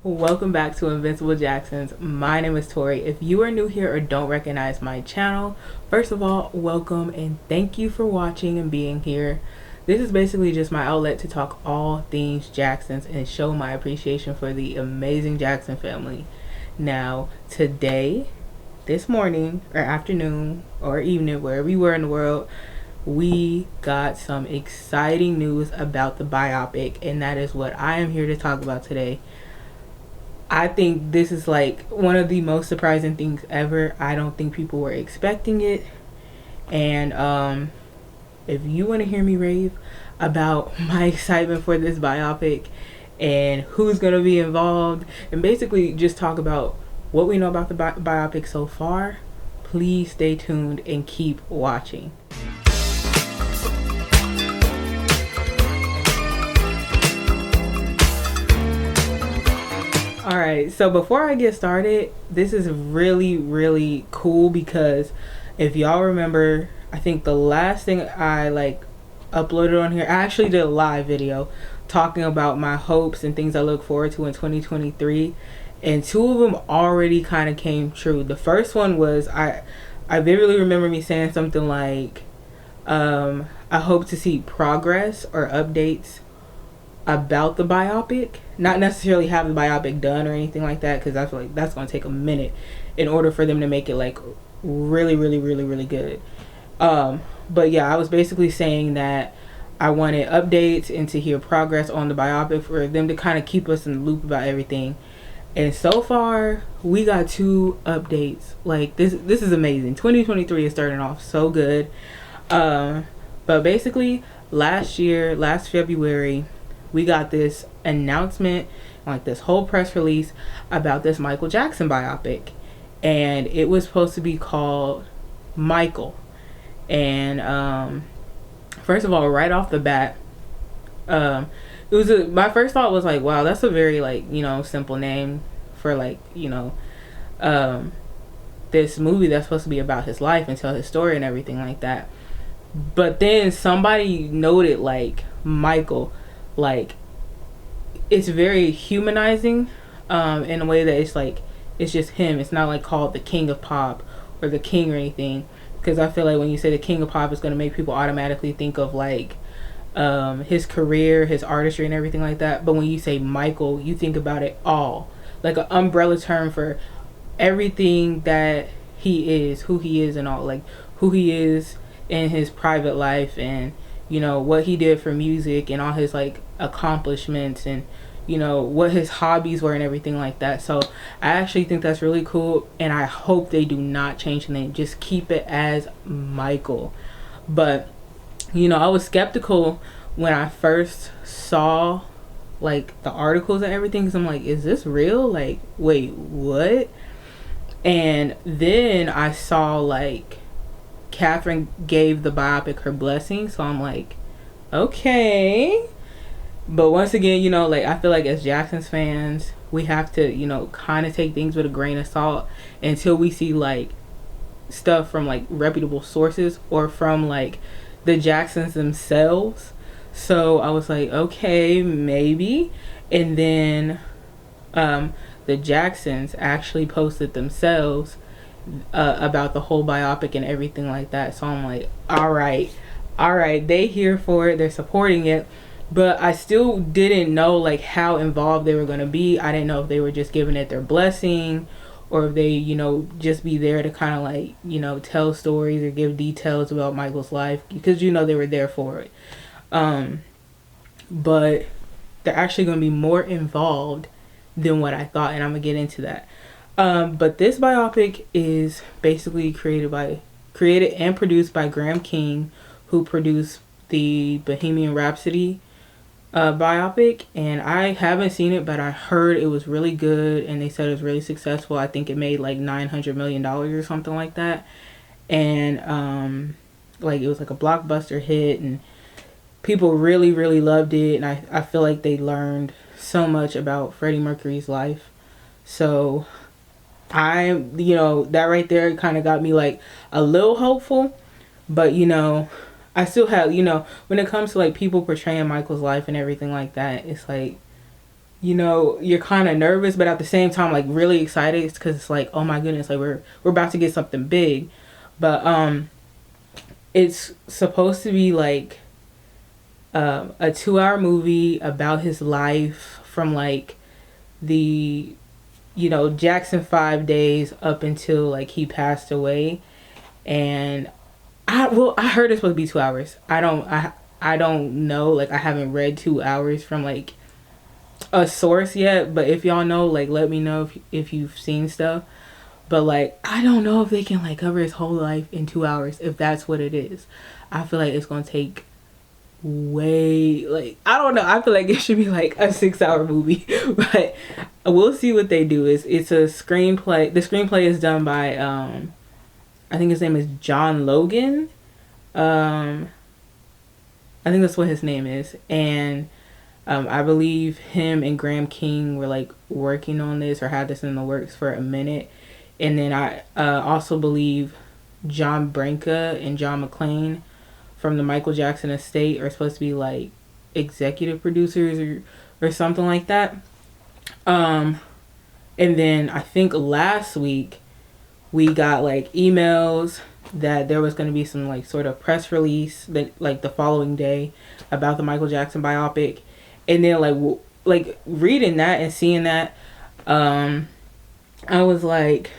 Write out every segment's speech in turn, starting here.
Welcome back to Invincible Jacksons. My name is Tori. If you are new here or don't recognize my channel, first of all, welcome and thank you for watching and being here. This is basically just my outlet to talk all things Jacksons and show my appreciation for the amazing Jackson family. Now, today, this morning or afternoon or evening, wherever you were in the world, we got some exciting news about the biopic, and that is what I am here to talk about today. I think this is like one of the most surprising things ever. I don't think people were expecting it. And if you want to hear me rave about my excitement for this biopic and who's going to be involved and basically just talk about what we know about the biopic so far, please stay tuned and keep watching. Alright, so before I get started, this is really cool because if y'all remember, I think the last thing I uploaded on here, I actually did a live video talking about my hopes and things I look forward to in 2023, and two of them already kind of came true. The first one was I vividly remember me saying something like I hope to see progress or updates about the biopic, not necessarily have the biopic done or anything like that, because I feel like that's going to take a minute in order for them to make it like really good. But yeah, I was basically saying that I wanted updates and to hear progress on the biopic for them to kind of keep us in the loop about everything. And so far we got two updates. Like this is amazing. 2023 is starting off so good. But basically last February, we got this announcement, like this whole press release about this Michael Jackson biopic, and it was supposed to be called Michael. And first of all, right off the bat, it was my first thought was like, wow, that's a very simple name for this movie that's supposed to be about his life and tell his story and everything like that. But then somebody noted Michael, it's very humanizing in a way that it's just him. It's not called the King of Pop or the King or anything, because I feel like when you say the King of Pop, it's going to make people automatically think of his career, his artistry and everything like that. But when you say Michael, you think about it all, like an umbrella term for everything that he is, who he is, and all, who he is in his private life, and what he did for music and all his accomplishments, and what his hobbies were and everything like that. So I actually think that's really cool, and I hope they do not change the name. Just keep it as Michael. But I was skeptical when I first saw the articles and everything, because I'm like, is this real? Wait, what? And then I saw Catherine gave the biopic her blessing, so I'm like, okay. But once again, I feel like as Jackson's fans, we have to kind of take things with a grain of salt until we see stuff from reputable sources or from the Jacksons themselves. So I was like, okay, maybe. And then the Jacksons actually posted themselves about the whole biopic and everything like that. So I'm like, all right, they here for it, they're supporting it. But I still didn't know how involved they were going to be. I didn't know if they were just giving it their blessing, or if they just be there to kind of tell stories or give details about Michael's life, because they were there for it. But they're actually going to be more involved than what I thought, and I'm gonna get into that. But this biopic is basically created and produced by Graham King, who produced the Bohemian Rhapsody biopic. And I haven't seen it, but I heard it was really good, and they said it was really successful. I think it made $900 million or something like that. And it was a blockbuster hit, and people really loved it. And I feel like they learned so much about Freddie Mercury's life. So that right there kind of got me a little hopeful. But I still have, when it comes to people portraying Michael's life and everything like that, it's you know, you're kind of nervous, but at the same time, like really excited because it's like, oh my goodness, like we're about to get something big. But it's supposed to be like a 2 hour movie about his life from like the, you know, Jackson 5 days up until like he passed away. And I heard it's supposed to be 2 hours. I don't know, like I haven't read 2 hours from like a source yet, but if y'all know, like let me know if you've seen stuff. But like I don't know if they can like cover his whole life in 2 hours if that's what it is. I feel like it's gonna take way, like I don't know, I feel like it should be like a 6 hour movie. But we'll see what they do. It's a screenplay. The screenplay is done by I think his name is John Logan. I think that's what his name is. And I believe him and Graham King were like working on this or had this in the works for a minute. And then I also believe John Branca and John McClane from the Michael Jackson estate are supposed to be like executive producers or something like that. And then I think last week we got like emails that there was going to be some like sort of press release that like the following day about the Michael Jackson biopic. And then like reading that and seeing that, I was like,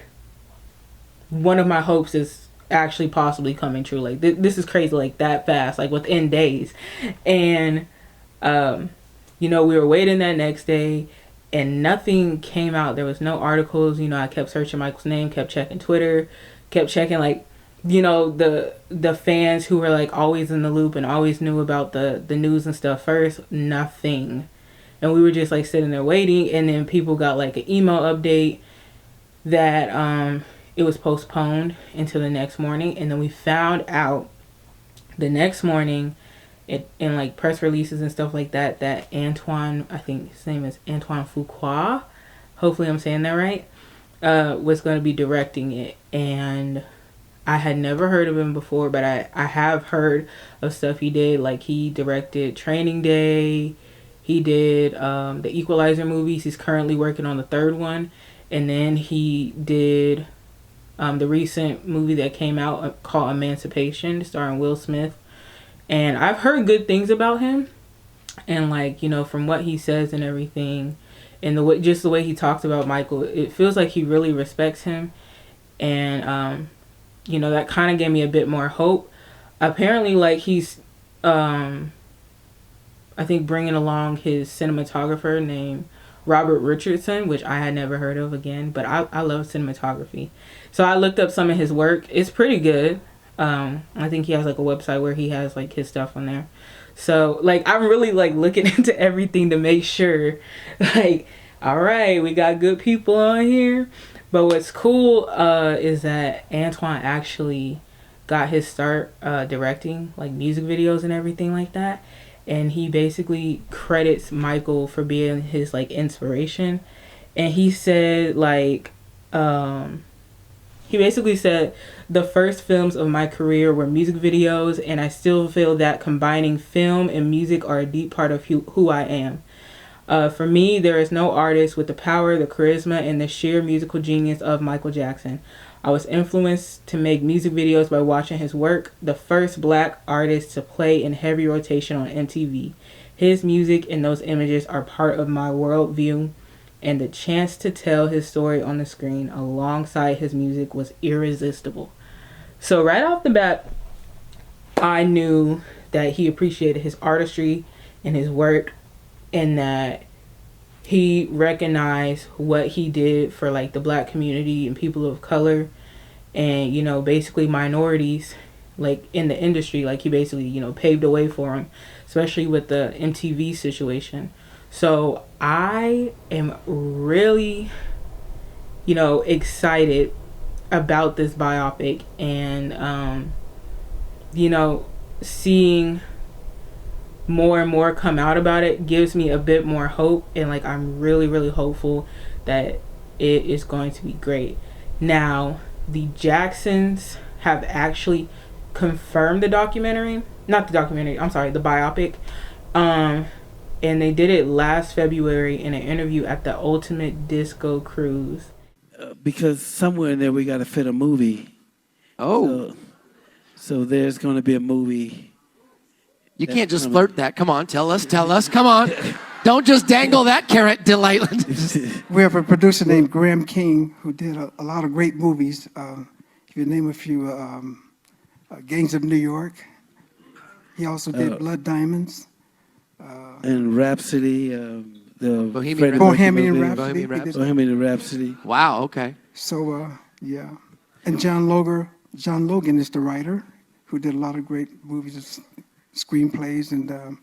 one of my hopes is actually possibly coming true. Like this is crazy, like that fast, like within days. And you know, we were waiting that next day and nothing came out. There was no articles. You know, I kept searching Michael's name, kept checking Twitter, kept checking like, you know, the fans who were like always in the loop and always knew about the news and stuff first. Nothing. And we were just like sitting there waiting, and then people got like an email update that it was postponed until the next morning. And then we found out the next morning in like press releases and stuff like that Antoine, I think his name is Antoine Fuqua, hopefully I'm saying that right, was going to be directing it. And I had never heard of him before, but I have heard of stuff he did. Like he directed Training Day, he did the Equalizer movies. He's currently working on the third one. And then he did the recent movie that came out called Emancipation, starring Will Smith. And I've heard good things about him. And like, you know, from what he says and everything, and the way he talks about Michael, it feels like he really respects him. And you know, that kind of gave me a bit more hope. Apparently, like he's I think bringing along his cinematographer named Robert Richardson, which I had never heard of again, but I love cinematography. So I looked up some of his work. It's pretty good. I think he has like a website where he has like his stuff on there. So like I'm really like looking into everything to make sure, like, all right, we got good people on here. But what's cool is that Antoine actually got his start directing like music videos and everything like that. And he basically credits Michael for being his like inspiration. And he said like he basically said the first films of my career were music videos, and I still feel that combining film and music are a deep part of who I am. For me, there is no artist with the power, the charisma, and the sheer musical genius of Michael Jackson. I was influenced to make music videos by watching his work, the first black artist to play in heavy rotation on MTV. His music and those images are part of my worldview, and the chance to tell his story on the screen alongside his music was irresistible. So right off the bat, I knew that he appreciated his artistry and his work, and that he recognized what he did for like the black community and people of color, and you know, basically minorities like in the industry. Like he basically, you know, paved the way for them, especially with the MTV situation. So I am really, you know, excited about this biopic, and you know, seeing more and more come out about it gives me a bit more hope. And like I'm really hopeful that it is going to be great. Now the Jacksons have actually confirmed the biopic. and they did it last February in an interview at the Ultimate Disco Cruise. Because somewhere in there we got to fit a movie. Oh. So there's going to be a movie. You can't just flirt that. Come on, tell us. Come on. Don't just dangle that carrot, Delayland. We have a producer named Graham King who did a lot of great movies. If you name a few, Gangs of New York. He also did Blood Diamonds. And Rhapsody, the Bohemian Rhapsody. Bohemian Rhapsody. Wow, okay. So, yeah. And John Logan is the writer who did a lot of great movies, screenplays, and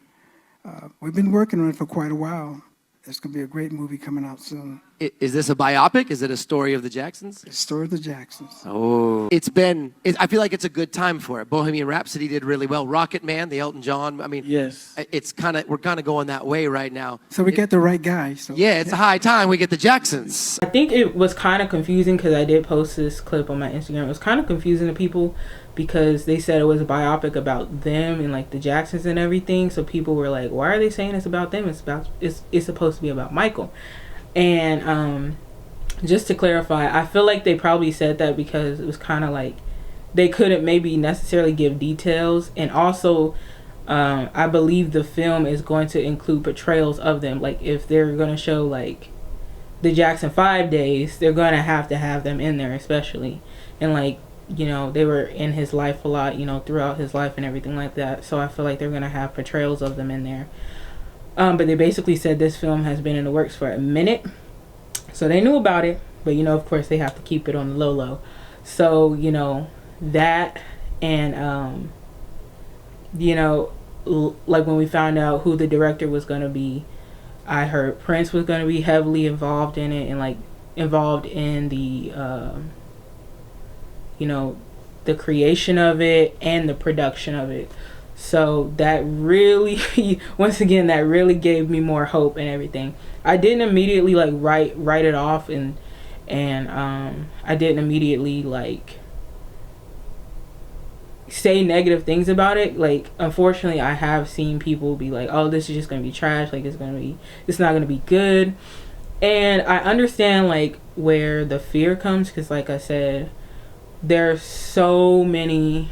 we've been working on it for quite a while. It's going to be a great movie coming out soon. Is this a biopic? Is it a story of the Jacksons? The story of the Jacksons. Oh. I feel like it's a good time for it. Bohemian Rhapsody did really well. Rocket Man, the Elton John. I mean, yes. We're kind of going that way right now. So we get the right guy. So. Yeah, it's a high time we get the Jacksons. I think it was kind of confusing because I did post this clip on my Instagram. It was kind of confusing to people because they said it was a biopic about them and like the Jacksons and everything. So people were like, "Why are they saying it's about them? It's supposed to be about Michael." And just to clarify, I feel like they probably said that because it was kind of like they couldn't maybe necessarily give details, and also I believe the film is going to include portrayals of them. Like if they're going to show like the Jackson 5 days, they're going to have them in there, especially. And like, you know, they were in his life a lot, you know, throughout his life and everything like that. So I feel like they're going to have portrayals of them in there. But they basically said this film has been in the works for a minute. So they knew about it. But, you know, of course, they have to keep it on the low. So, you know, that and, you know, like when we found out who the director was going to be, I heard Prince was going to be heavily involved in it and, like, involved in the, you know, the creation of it and the production of it. So that really, once again, that really gave me more hope and everything. I didn't immediately like write it off, and I didn't immediately like say negative things about it. Like, unfortunately, I have seen people be like, "Oh, this is just gonna be trash. Like, it's not gonna be good." And I understand like where the fear comes, because like I said, there's so many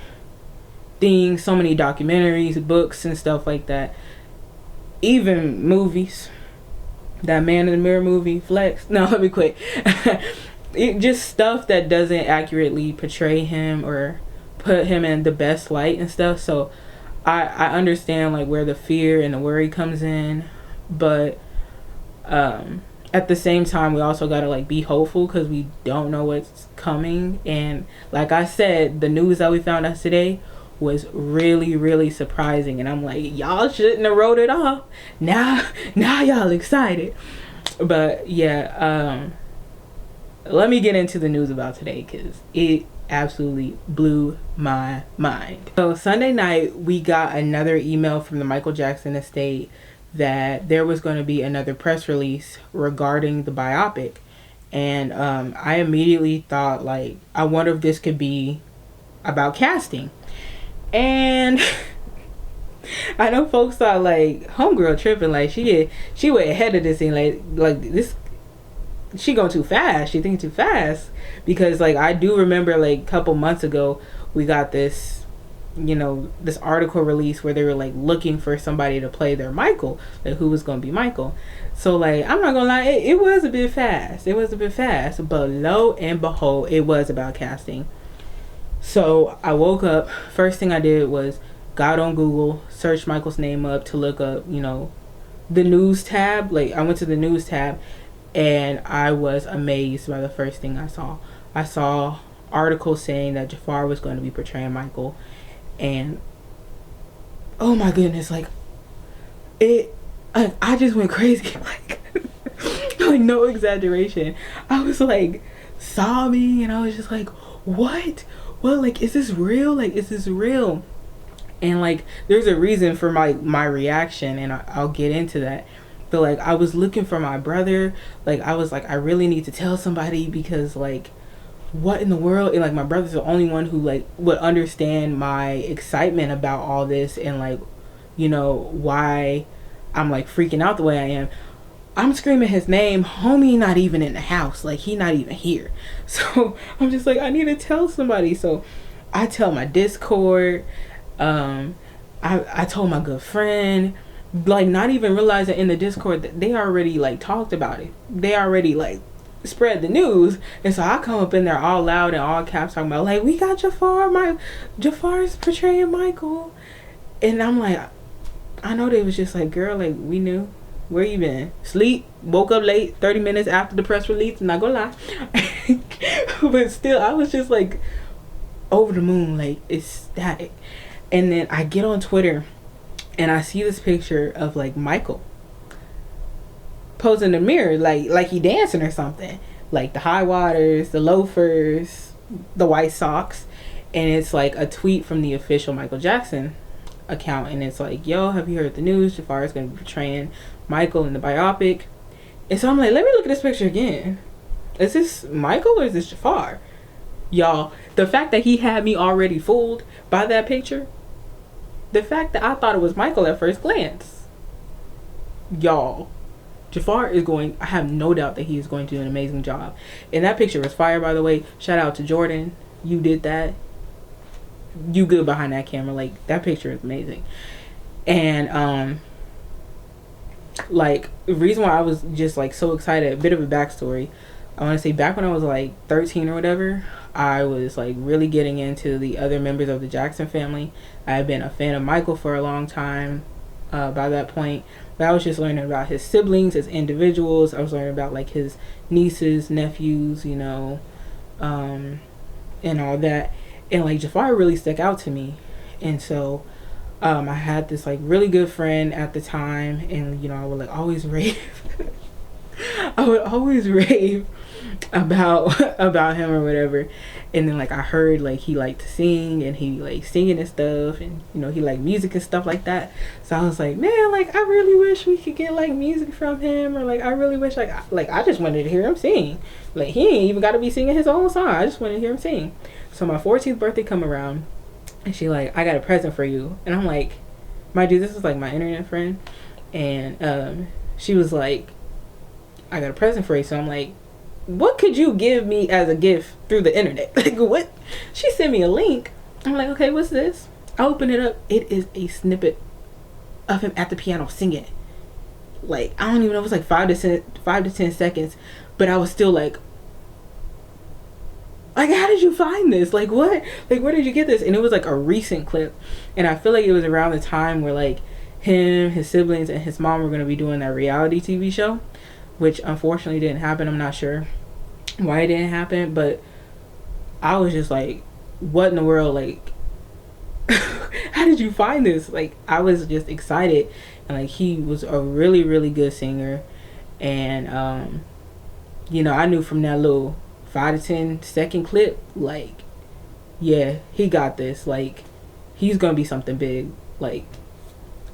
things, so many documentaries, books and stuff like that, even movies. That Man in the Mirror movie, Flex. No, let me quit. It just stuff that doesn't accurately portray him or put him in the best light and stuff. So I understand like where the fear and the worry comes in, but at the same time we also gotta like be hopeful because we don't know what's coming. And like I said, the news that we found out today was really, really surprising, and I'm like, y'all shouldn't have wrote it off. Now y'all excited. But yeah, let me get into the news about today because it absolutely blew my mind. So Sunday night we got another email from the Michael Jackson estate that there was going to be another press release regarding the biopic, and I immediately thought like, I wonder if this could be about casting. And I know folks thought like homegirl tripping, like she went ahead of this thing, like this, she going too fast, she thinking too fast. Because like I do remember like a couple months ago we got this, you know, this article release where they were like looking for somebody to play their Michael, like who was gonna be Michael. So like, I'm not gonna lie, it was a bit fast, but lo and behold, it was about casting. So I woke up, first thing I did was got on Google, searched Michael's name up to look up, you know, the news tab. Like I went to the news tab and I was amazed by the first thing I saw. I saw articles saying that Jafar was going to be portraying Michael, and oh my goodness, like I just went crazy. Like no exaggeration. I was like sobbing and I was just like, what? Well, like, is this real? Like, is this real? And like, there's a reason for my reaction, and I'll get into that. But like, I was looking for my brother. Like, I was like, I really need to tell somebody because like, what in the world? And like, my brother's the only one who like would understand my excitement about all this, and like, you know, why I'm like freaking out the way I am. I'm screaming his name, homie not even in the house, like he not even here. So I'm just like, I need to tell somebody. So I tell my Discord, I told my good friend, like not even realizing in the Discord that they already like talked about it. They already like spread the news. And so I come up in there all loud and all caps talking about like, we got Jafar, Jafar's portraying Michael. And I'm like, I know they was just like, girl, like we knew. Where you been? Sleep? Woke up late, 30 minutes after the press release. I'm not gonna lie. But still, I was just like over the moon, like ecstatic. And then I get on Twitter and I see this picture of like Michael posing in the mirror, like he dancing or something. Like the high waters, the loafers, the white socks. And it's like a tweet from the official Michael Jackson account. And it's like, yo, have you heard the news? Jafar is gonna be portraying Michael in the biopic. And so I'm like, let me look at this picture again. Is this Michael or is this Jafar? Y'all, the fact that he had me already fooled by that picture, the fact that I thought it was Michael at first glance, y'all, Jafar is going, I have no doubt that he is going to do an amazing job. And that picture was fire, by the way. Shout out to Jordan. You did that. You good behind that camera. Like, that picture is amazing. And like the reason why I was just like so excited, a bit of a backstory, I want to say back when I was like 13 or whatever, I was like really getting into the other members of the Jackson family. I had been a fan of Michael for a long time by that point, but I was just learning about his siblings as individuals. I was learning about like his nieces, nephews, you know, and all that. And like Jafar really stuck out to me. And so I had this like really good friend at the time, and you know, I would like always rave. I would always rave about him or whatever. And then like I heard like he liked to sing, and he like singing and stuff, and you know, he liked music and stuff like that. So I was like, man, like I really wish we could get like music from him, or like I really wish like I just wanted to hear him sing. Like he ain't even got to be singing his own song. I just wanted to hear him sing. So my 14th birthday come around, and she like, I got a present for you. And I'm like, mind you, this is like my internet friend. And she was like, I got a present for you. So I'm like, what could you give me as a gift through the internet? Like what? She sent me a link. I'm like, okay, what's this? I open it up. It is a snippet of him at the piano singing. Like, I don't even know, it was like 5 to 10 seconds. But I was still like, how did you find this? Like what? Like where did you get this? And it was like a recent clip. And I feel like it was around the time where like him, his siblings, and his mom were going to be doing that reality TV show, which unfortunately didn't happen. I'm not sure why it didn't happen, but I was just like, what in the world? Like, how did you find this? Like, I was just excited. And like, he was a really, really good singer. And, you know, I knew from that little 5 to 10 second clip, like, yeah, he got this. Like, he's gonna be something big. Like,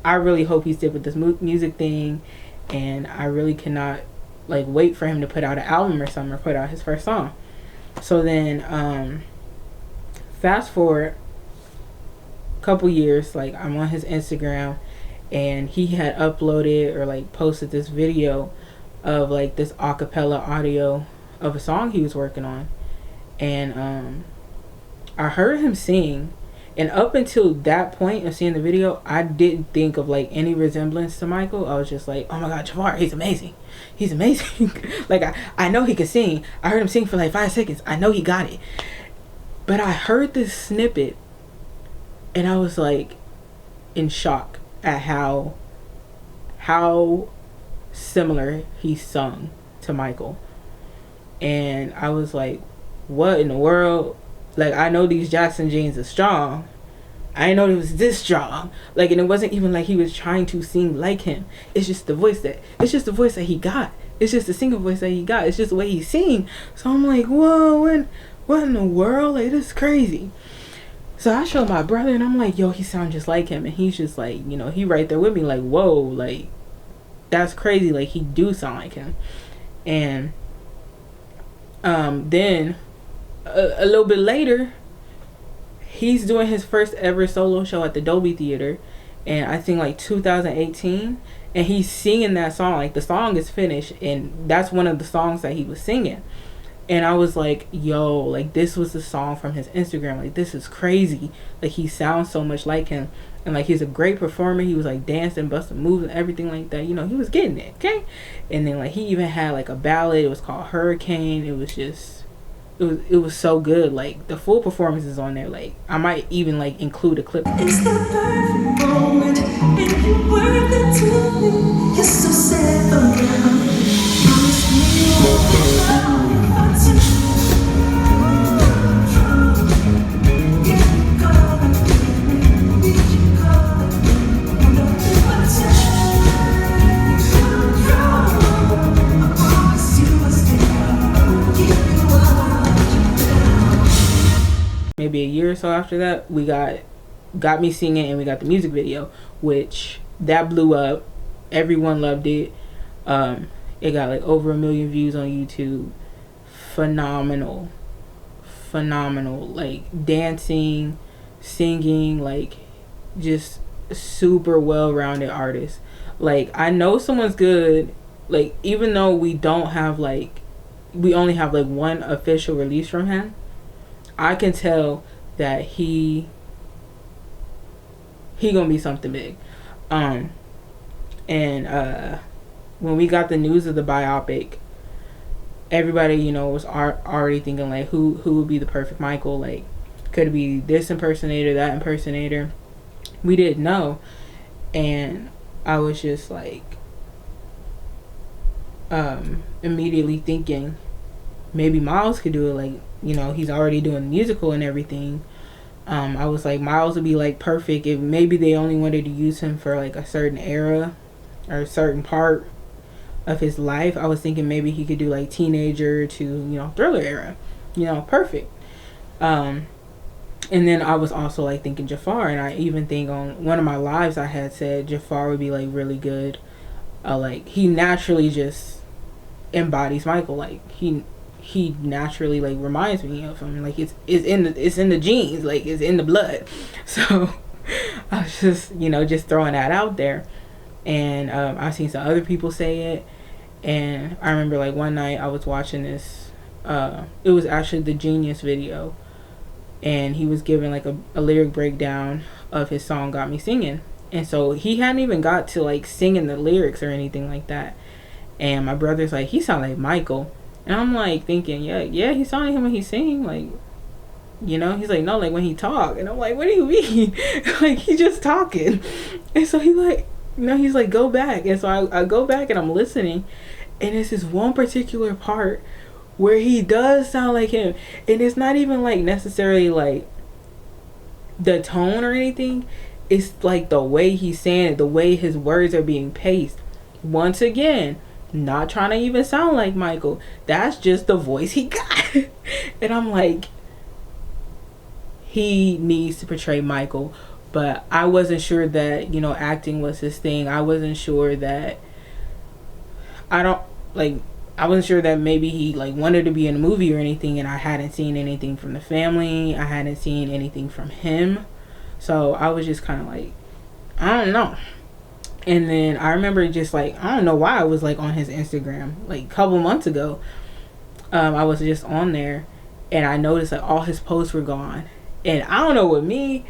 I really hope he's did with this music thing, and I really cannot like wait for him to put out an album or something, or put out his first song. So then fast forward a couple years, like I'm on his Instagram, and he had uploaded or like posted this video of like this acapella audio of a song he was working on. And I heard him sing, and up until that point of seeing the video, I didn't think of like any resemblance to Michael. I was just like, oh my god, Jafar, he's amazing. He's amazing. Like I know he could sing. I heard him sing for like 5 seconds. I know he got it. But I heard this snippet, and I was like in shock at how similar he sung to Michael. And I was like, what in the world? Like, I know these Jackson genes are strong. I didn't know it was this strong. Like, and it wasn't even like he was trying to sing like him. It's just the voice that he got. It's just the singer voice that he got. It's just the way he sing. So I'm like, whoa, what in the world? Like, this is crazy. So I showed my brother, and I'm like, yo, he sounds just like him. And he's just like, you know, he right there with me, like, whoa, like, that's crazy. Like, he do sound like him. And then a little bit later, he's doing his first ever solo show at the Dolby Theater, and I think like 2018, and he's singing that song. Like, the song is finished, and that's one of the songs that he was singing. And I was like, yo, like, this was the song from his Instagram. Like, this is crazy. Like, he sounds so much like him. And, like, he's a great performer. He was, like, dancing, busting moves and everything like that. You know, he was getting it, okay? And then, like, he even had, like, a ballad. It was called Hurricane. It was just, it was so good. Like, the full performance is on there. Like, I might even, like, include a clip. It's the perfect moment, and you worth it to me. You're so sad around. Promise me you won't be lonely for two. Yeah, you call it, did you call it? Nothing but time. I promise you I'll stay. Give you all. Maybe a year or so after that, we got me singing, and we got the music video, which that blew up. Everyone loved it. It got like over 1 million views on YouTube. Phenomenal. Like, dancing, singing, like, just super well-rounded artist. Like, I know someone's good. Like, even though we only have like one official release from him, I can tell that he gonna be something big. When we got the news of the biopic, everybody, you know, was already thinking, like, who would be the perfect Michael? Like, could it be this impersonator, that impersonator? We didn't know. And I was just like, immediately thinking maybe Miles could do it. Like, you know, he's already doing the musical and everything. I was like, Miles would be like perfect if maybe they only wanted to use him for like a certain era or a certain part of his life. I was thinking maybe he could do like teenager to, you know, thriller era, you know, perfect. And then I was also like thinking Jafar, and I even think on one of my lives I had said Jafar would be like really good. Like, he naturally just embodies Michael. Like, he naturally like reminds me of him. Like, it's in the genes, like, it's in the blood. So I was just, you know, just throwing that out there. And I've seen some other people say it. And I remember like one night I was watching this, it was actually the Genius video, and he was giving like a lyric breakdown of his song Got Me Singing. And so he hadn't even got to like singing the lyrics or anything like that. And my brother's like, he sound like Michael. And I'm like thinking, yeah, he sound like him when he sing, like, you know. He's like, no, like when he talk. And I'm like, what do you mean? Like, he just talking. And so he like, you know, he's like, go back. And so I go back and I'm listening, and it's this one particular part where he does sound like him. And it's not even like necessarily like the tone or anything. It's like the way he's saying it, the way his words are being paced. Once again, not trying to even sound like Michael. That's just the voice he got. And I'm like, he needs to portray Michael. But I wasn't sure that, you know, acting was his thing. I wasn't sure that maybe he like wanted to be in a movie or anything, and I hadn't seen anything from the family. I hadn't seen anything from him. So I was just kind of like, I don't know. And then I remember just like, I don't know why I was like on his Instagram like a couple months ago. I was just on there, and I noticed like all his posts were gone. And I don't know, with me,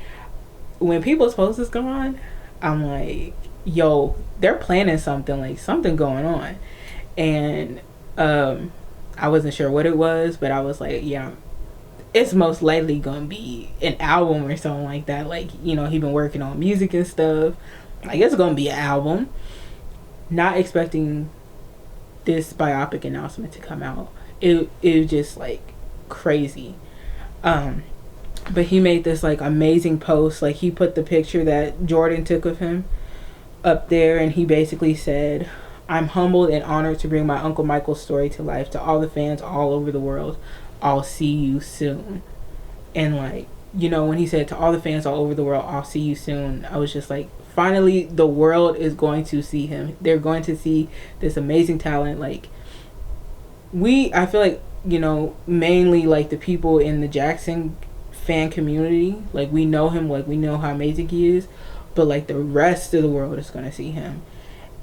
when people's posts is gone, I'm like, yo, they're planning something, like something going on. And I wasn't sure what it was, but I was like, yeah, it's most likely gonna be an album or something like that. Like, you know, he been working on music and stuff. Like, it's gonna be an album. Not expecting this biopic announcement to come out. It was just like crazy. But he made this like amazing post. Like, he put the picture that Jordan took of him up there, and he basically said, I'm humbled and honored to bring my Uncle Michael's story to life. To all the fans all over the world, I'll see you soon. And like, you know, when he said to all the fans all over the world, I'll see you soon, I was just like, finally the world is going to see him. They're going to see this amazing talent. Like, I feel like, you know, mainly like the people in the Jackson fan community, like, we know him, like, we know how amazing he is, but like the rest of the world is going to see him.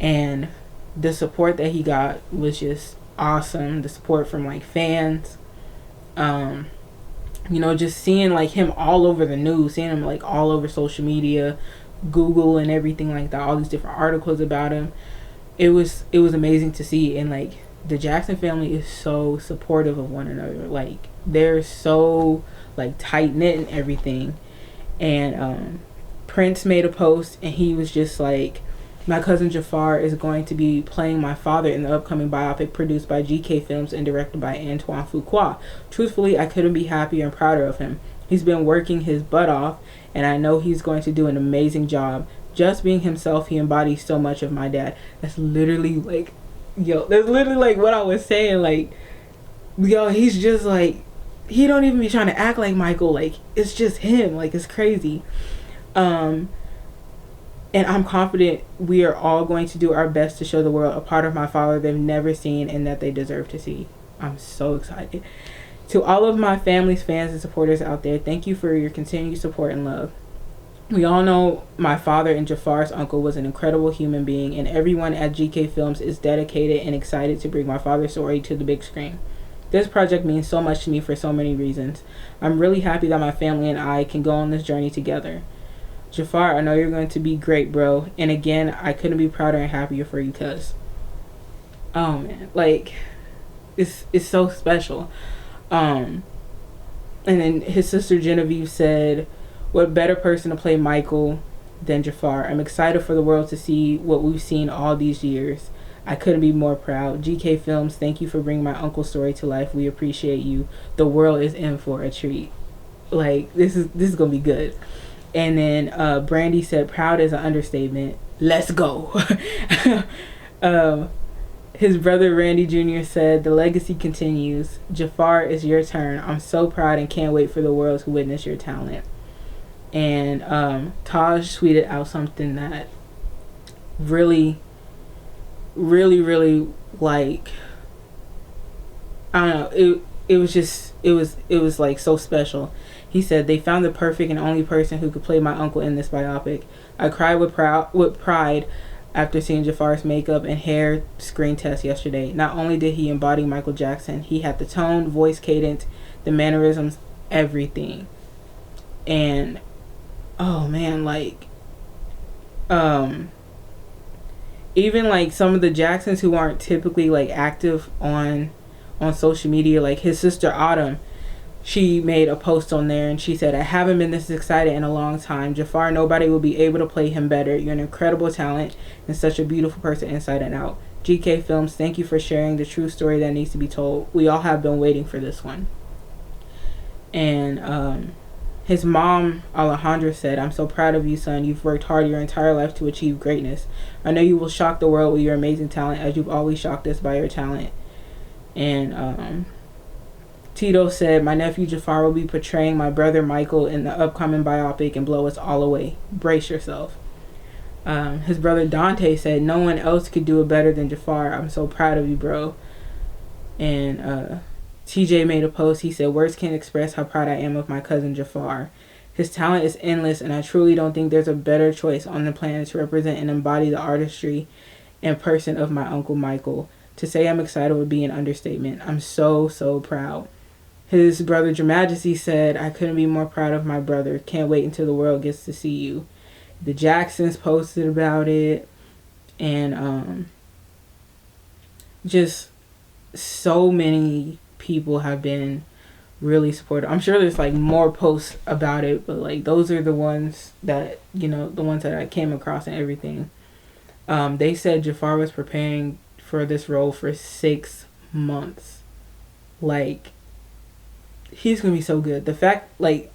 And the support that he got was just awesome. The support from like fans, just seeing like him all over the news, seeing him like all over social media, Google and everything like that, all these different articles about him. It was amazing to see. And like the Jackson family is so supportive of one another. Like they're so like tight knit and everything. And Prince made a post and he was just like, my cousin Jafar is going to be playing my father in the upcoming biopic produced by GK Films and directed by Antoine Fuqua. Truthfully, I couldn't be happier and prouder of him. He's been working his butt off, and I know he's going to do an amazing job. Just being himself, he embodies so much of my dad. That's literally like, that's literally like what I was saying. Like, he's just like, he don't even be trying to act like Michael. Like, it's just him. Like, it's crazy. And I'm confident we are all going to do our best to show the world a part of my father they've never seen and that they deserve to see. I'm so excited. To all of my family's fans and supporters out there, thank you for your continued support and love. We all know my father and Jafar's uncle was an incredible human being, and everyone at GK Films is dedicated and excited to bring my father's story to the big screen. This project means so much to me for so many reasons. I'm really happy that my family and I can go on this journey together. Jafar, I know you're going to be great, bro. And again, I couldn't be prouder and happier for you, cuz. Oh man, like it's so special. And then his sister Genevieve said, what better person to play Michael than Jafar? I'm excited for the world to see what we've seen all these years. I couldn't be more proud. GK Films, thank you for bringing my uncle's story to life. We appreciate you. The world is in for a treat. Like, this is gonna be good. And then Brandy said, proud is an understatement. Let's go. His brother Randy Jr. said, the legacy continues. Jafar, is your turn. I'm so proud and can't wait for the world to witness your talent. And Taj tweeted out something that really, really, really, like, I don't know, it was like so special. He said, they found the perfect and only person who could play my uncle in this biopic. I cried with pride after seeing Jafar's makeup and hair screen test yesterday. Not only did he embody Michael Jackson, he had the tone, voice cadence, the mannerisms, everything. And oh man, like even like some of the Jacksons who aren't typically like active on social media, like his sister Autumn, she made a post on there and she said, I haven't been this excited in a long time. Jafar, nobody will be able to play him better. You're an incredible talent and such a beautiful person inside and out. GK Films, thank you for sharing the true story that needs to be told. We all have been waiting for this one. And his mom, Alejandra, said, I'm so proud of you, son. You've worked hard your entire life to achieve greatness. I know you will shock the world with your amazing talent, as you've always shocked us by your talent. And Tito said, my nephew Jafar will be portraying my brother Michael in the upcoming biopic and blow us all away. Brace yourself. His brother Dante said, no one else could do it better than Jafar. I'm so proud of you, bro. And TJ made a post. He said, words can't express how proud I am of my cousin Jafar. His talent is endless, and I truly don't think there's a better choice on the planet to represent and embody the artistry and person of my uncle Michael. To say I'm excited would be an understatement. I'm so, so proud. His brother Dramajesty said, I couldn't be more proud of my brother. Can't wait until the world gets to see you. The Jacksons posted about it. And just so many people have been really supportive. I'm sure there's like more posts about it, but like those are the ones that, the ones that I came across and everything. They said Jafar was preparing for this role for 6 months. Like, he's gonna be so good. The fact, like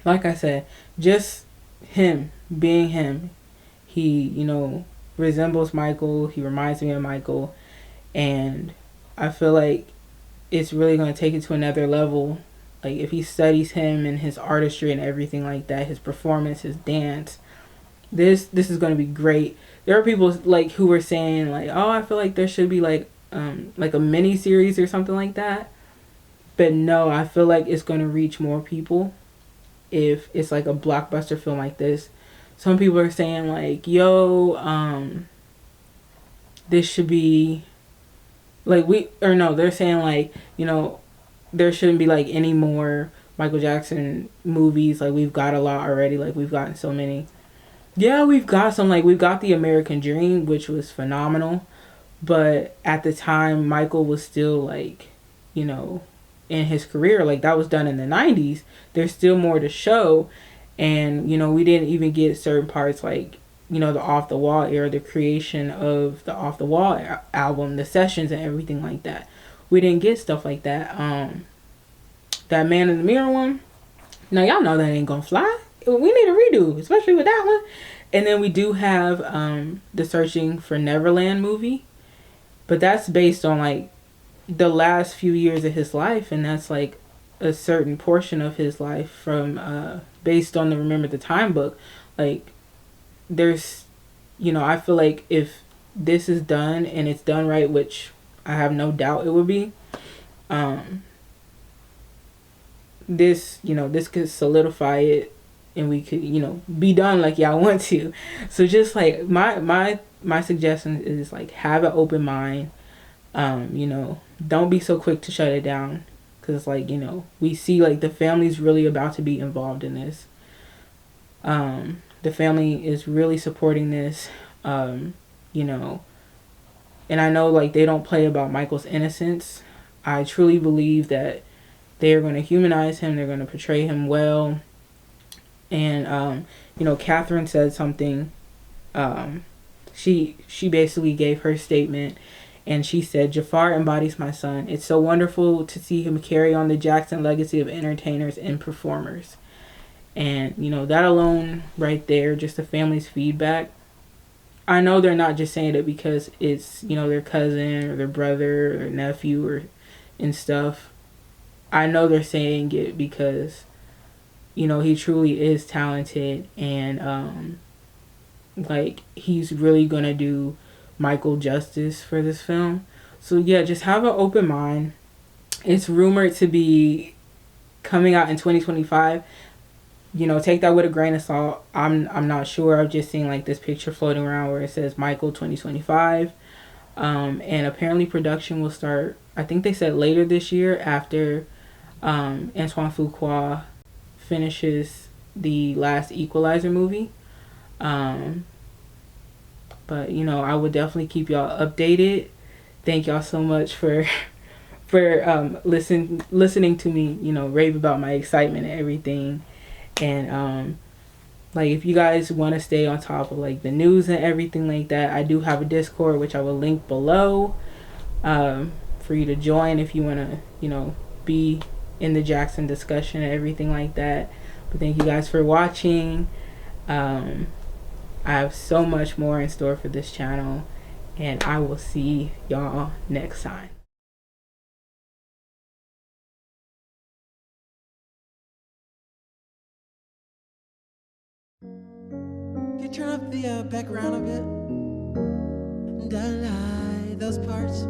I said, just him being him, he resembles Michael. He reminds me of Michael, and I feel like it's really gonna take it to another level. Like, if he studies him and his artistry and everything like that, his performance, his dance, this is gonna be great. There are people like who were saying like, oh, I feel like there should be like a mini series or something like that. But no, I feel like it's going to reach more people if it's like a blockbuster film like this. Some people are saying like, yo, this should be like they're saying like, there shouldn't be like any more Michael Jackson movies. Like we've got a lot already. Like we've gotten so many. Yeah, we've got some. Like we've got The American Dream, which was phenomenal. But at the time, Michael was still like, in his career. Like that was done in the 90s. There's still more to show. And, we didn't even get certain parts like, the Off the Wall era, the creation of the Off the Wall album, the sessions and everything like that. We didn't get stuff like that. That Man in the Mirror one, now y'all know that ain't gonna fly. We need a redo, especially with that one. And then we do have the Searching for Neverland movie, but that's based on like the last few years of his life, and that's like a certain portion of his life from based on the Remember the Time book. Like there's, I feel like if this is done and it's done right, which I have no doubt it would be, this could solidify it, and we could, be done like y'all want to. So just like my suggestion is like have an open mind. Don't be so quick to shut it down, because like, we see like the family's really about to be involved in this. The family is really supporting this, and I know like they don't play about Michael's innocence. I truly believe that they are going to humanize him. They're going to portray him well. And Catherine said something. She basically gave her statement, and she said, "Jafar embodies my son. It's so wonderful to see him carry on the Jackson legacy of entertainers and performers." And that alone right there, just the family's feedback. I know they're not just saying it because it's their cousin or their brother or their nephew and stuff. I know they're saying it because he truly is talented, and like he's really gonna do Michael justice for this film. So yeah, just have an open mind. It's rumored to be coming out in 2025. Take that with a grain of salt. I'm not sure. I've just seen like this picture floating around where it says Michael 2025. And apparently production will start, I think they said later this year, after Antoine Fuqua finishes the last Equalizer movie. But I would definitely keep y'all updated. Thank y'all so much for listening to me, rave about my excitement and everything. And like if you guys want to stay on top of like the news and everything like that, I do have a Discord, which I will link below, for you to join if you want to be in the Jackson discussion and everything like that. But thank you guys for watching. I have so much more in store for this channel, and I will see y'all next time. Can you turn up the background a bit? And I lie, those parts.